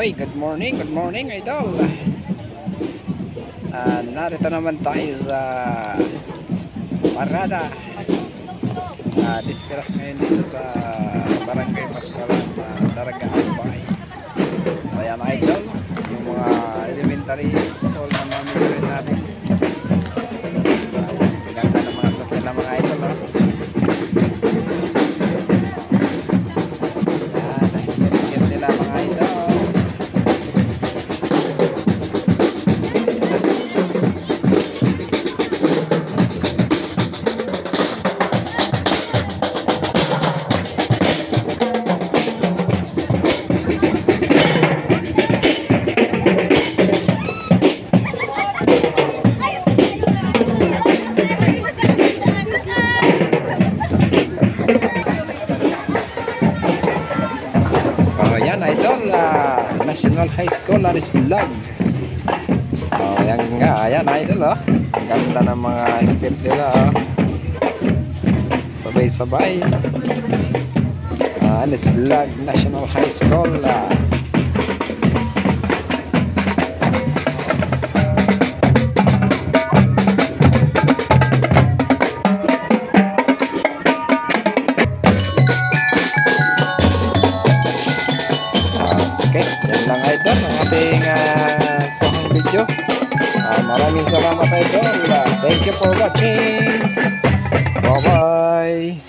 Okay, good morning idol. Narito naman tayo sa parada. Disperas ngayon dito sa Barangay Pascualan, Daraga Albay. Ayan idol, yung mga elementary school na mamimili natin. Ganda ng mga sakyan ng mga idol. Nakikita nila mga idol. Ayan idol, National High School Arislag. Ayan nga, ayan idol ganda ng mga step nila sabay-sabay. Arislag National High School. Okay, yan lang idol ang ating video. Maraming salamat idol. Thank you for watching. Bye bye.